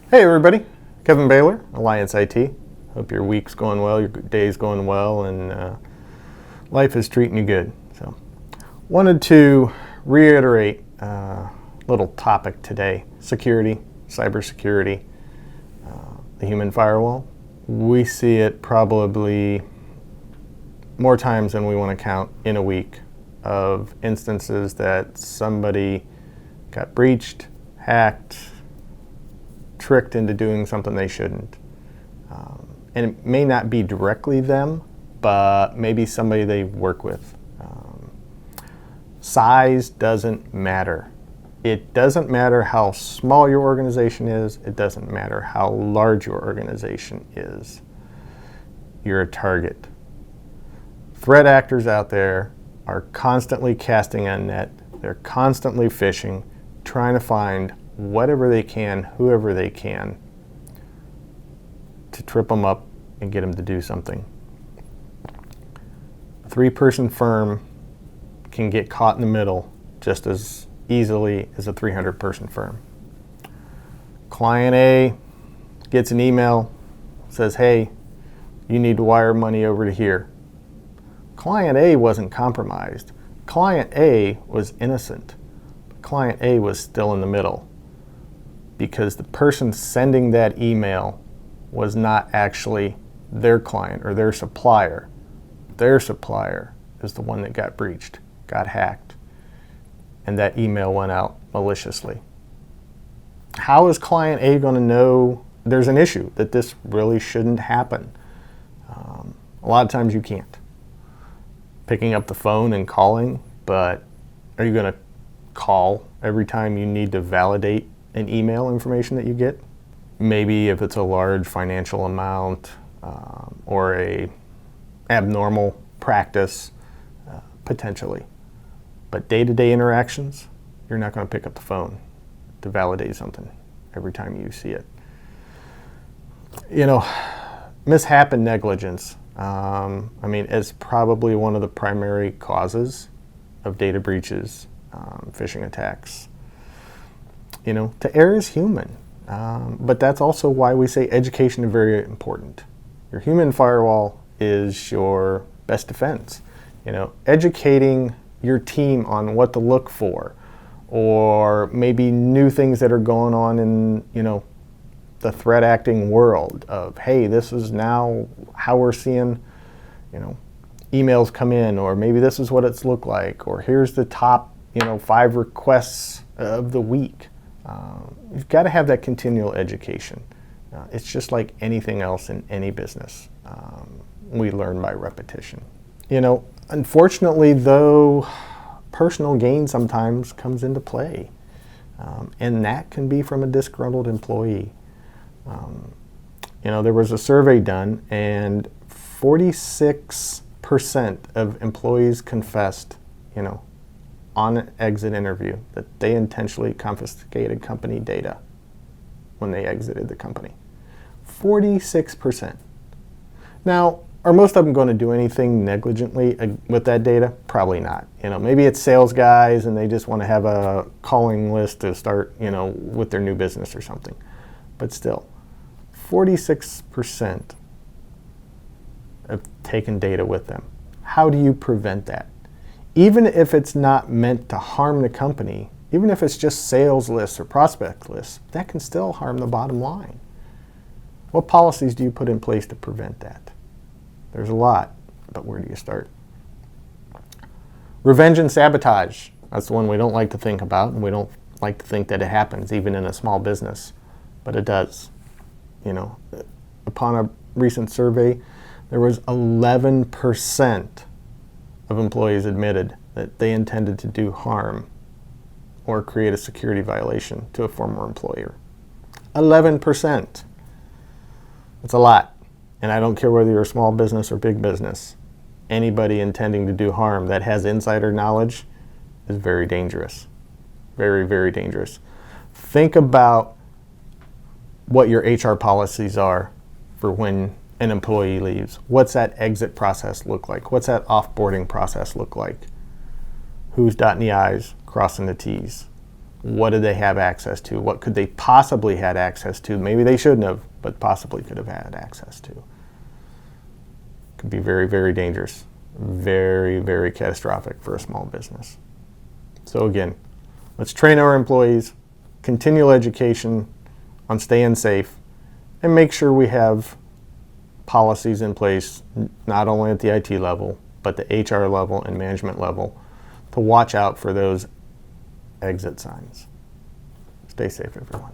Hey everybody, Kevin Baylor, Alliance IT. Hope your week's going well, your day's going well, and life is treating you good. So, wanted to reiterate a little topic today: security, cybersecurity, the Human Firewall. We see it probably more times than we want to count in a week of instances that somebody got breached, hacked, tricked into doing something they shouldn't. And it may not be directly them, but maybe somebody they work with. Size doesn't matter. It doesn't matter how small your organization is. It doesn't matter how large your organization is. You're a target. Threat actors out there are constantly casting a net. They're constantly phishing, trying to find whatever they can, whoever they can, to trip them up and get them to do something. A 3-person firm can get caught in the middle just as easily as a 300-person firm. Client A gets an email, says, hey, you need to wire money over to here. Client A wasn't compromised. Client A was innocent. Client A was still in the middle, because the person sending that email was not actually their client or their supplier. Their supplier is the one that got breached, got hacked, and that email went out maliciously. How is client A going to know there's an issue, that this really shouldn't happen? A lot of times you can't. Picking up the phone and calling, but are you going to call every time you need to validate an email information that you get? Maybe if it's a large financial amount or a abnormal practice, potentially. But day-to-day interactions, you're not going to pick up the phone to validate something every time you see it. Mishap and negligence, is probably one of the primary causes of data breaches, phishing attacks. To err is human, but that's also why we say education is very important. Your human firewall is your best defense. Educating your team on what to look for, or maybe new things that are going on in, the threat acting world of, hey, this is now how we're seeing, emails come in, or maybe this is what it's looked like, or here's the top, 5 requests of the week. You've got to have that continual education. It's just like anything else in any business. We learn by repetition. Unfortunately, though, personal gain sometimes comes into play. And that can be from a disgruntled employee. There was a survey done, and 46% of employees confessed, on an exit interview, that they intentionally confiscated company data when they exited the company. 46%. Now, are most of them going to do anything negligently with that data? Probably not. Maybe it's sales guys and they just want to have a calling list to start, with their new business or something. But still, 46% have taken data with them. How do you prevent that? Even if it's not meant to harm the company, even if it's just sales lists or prospect lists, that can still harm the bottom line. What policies do you put in place to prevent that? There's a lot, but where do you start? Revenge and sabotage. That's the one we don't like to think about, and we don't like to think that it happens even in a small business, but it does. Upon a recent survey, there was 11% of employees admitted that they intended to do harm or create a security violation to a former employer. 11%. It's a lot. And I don't care whether you're a small business or big business. Anybody intending to do harm that has insider knowledge is very dangerous. Very, very dangerous. Think about what your HR policies are for when an employee leaves. What's that exit process look like? What's that offboarding process look like? Who's dotting the I's, crossing the T's? What did they have access to? What could they possibly had access to? Maybe they shouldn't have, but possibly could have had access to. Could be very, very dangerous. Very, very catastrophic for a small business. So again, let's train our employees, continual education on staying safe, and make sure we have policies in place, not only at the IT level, but the HR level and management level, to watch out for those exit signs. Stay safe, everyone.